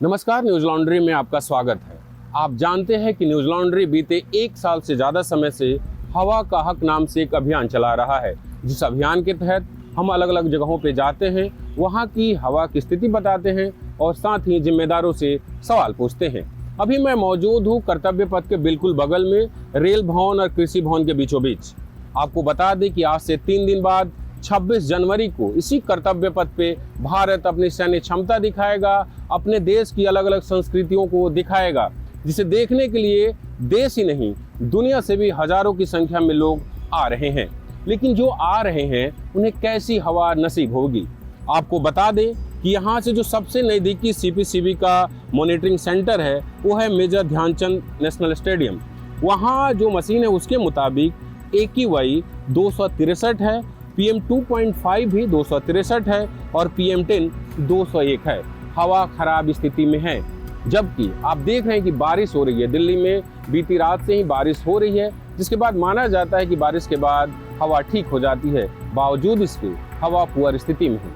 नमस्कार, news laundry में आपका स्वागत है। आप जानते हैं कि न्यूज लॉन्ड्री बीते 1 साल से ज़्यादा समय से हवा का हक नाम से एक अभियान चला रहा है, जिस अभियान के तहत हम अलग अलग जगहों पे जाते हैं, वहाँ की हवा की स्थिति बताते हैं और साथ ही जिम्मेदारों से सवाल पूछते हैं। अभी मैं मौजूद हूँ कर्तव्य पथ के बिल्कुल बगल में रेल भवन और कृषि भवन के बीचों बीच। आपको बता दें कि आज से 3 दिन बाद 26 जनवरी को इसी कर्तव्य पथ पे भारत अपनी सैन्य क्षमता दिखाएगा, अपने देश की अलग अलग संस्कृतियों को दिखाएगा, जिसे देखने के लिए देश ही नहीं दुनिया से भी हजारों की संख्या में लोग आ रहे हैं। लेकिन जो आ रहे हैं उन्हें कैसी हवा नसीब होगी। आपको बता दें कि यहाँ से जो सबसे नज़दीकी सीपीसीबी का मॉनिटरिंग सेंटर है वो है मेजर ध्यानचंद नेशनल स्टेडियम। वहाँ जो मशीन है उसके मुताबिक AQI 263 है, PM 2.5 भी 263 है और PM10 201 है। हवा खराब स्थिति में है, जबकि आप देख रहे हैं कि बारिश हो रही है। दिल्ली में बीती रात से ही बारिश हो रही है, जिसके बाद माना जाता है कि बारिश के बाद हवा ठीक हो जाती है। बावजूद इसके हवा पुअर स्थिति में है।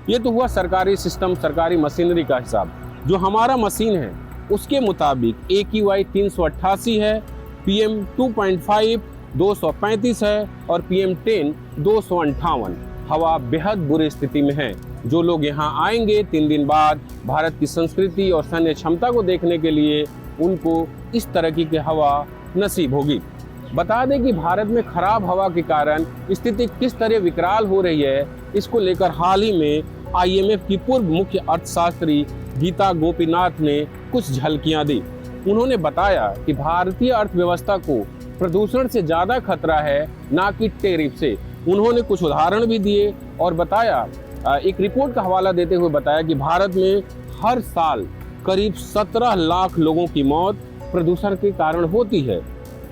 ये तो हुआ सरकारी सिस्टम, सरकारी मशीनरी का हिसाब। जो हमारा मशीन है उसके मुताबिक AQI 388 है, PM 2.5 235 है और PM10 258। हवा बेहद बुरी स्थिति में है। जो लोग यहाँ आएंगे 3 दिन बाद भारत की संस्कृति और सैन्य क्षमता को देखने के लिए, उनको इस तरह की हवा नसीब होगी। बता दें कि भारत में खराब हवा के कारण स्थिति किस तरह विकराल हो रही है, इसको लेकर हाल ही में IMF की पूर्व मुख्य अर्थशास्त्री गीता गोपीनाथ ने कुछ झलकियां दी। उन्होंने बताया कि भारतीय अर्थव्यवस्था को प्रदूषण से ज्यादा खतरा है, ना कि टैरिफ से। उन्होंने कुछ उदाहरण भी दिए और बताया, एक रिपोर्ट का हवाला देते हुए बताया कि भारत में हर साल करीब 17 लाख लोगों की मौत प्रदूषण के कारण होती है।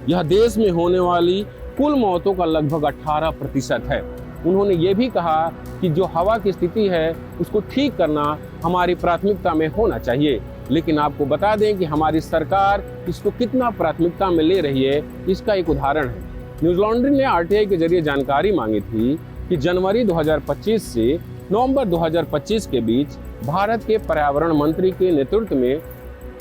यह देश में होने वाली कुल मौतों का लगभग 18% है। उन्होंने ये भी कहा कि जो हवा की स्थिति है उसको ठीक करना हमारी प्राथमिकता में होना चाहिए। लेकिन आपको बता दें कि हमारी सरकार इसको कितना प्राथमिकता में ले रही है, इसका एक उदाहरण है। न्यूज लॉन्ड्री ने RTI के जरिए जानकारी मांगी थी कि जनवरी 2025 से नवंबर 2025 के बीच भारत के पर्यावरण मंत्री के नेतृत्व में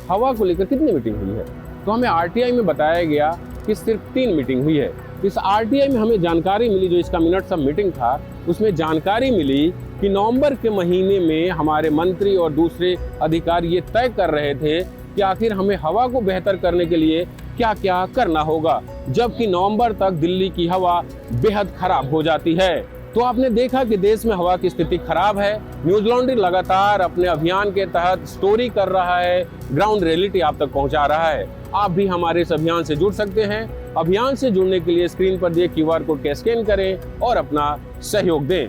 हवा को लेकर कितनी मीटिंग हुई है। तो हमें RTI में बताया गया कि सिर्फ 3 मीटिंग हुई है। इस RTI में हमें जानकारी मिली, जो इसका मिनट्स ऑफ मीटिंग था उसमें जानकारी मिली कि नवंबर के महीने में हमारे मंत्री और दूसरे अधिकारी ये तय कर रहे थे कि आखिर हमें हवा को बेहतर करने के लिए क्या क्या करना होगा, जबकि नवंबर तक दिल्ली की हवा बेहद खराब हो जाती है। तो आपने देखा कि देश में हवा की स्थिति खराब है। न्यूज लॉन्ड्री लगातार अपने अभियान के तहत स्टोरी कर रहा है, ग्राउंड रियलिटी आप तक पहुंचा रहा है। आप भी हमारे इस अभियान से जुड़ सकते हैं। अभियान से जुड़ने के लिए स्क्रीन पर दिए QR कोड का स्कैन करें और अपना सहयोग दें।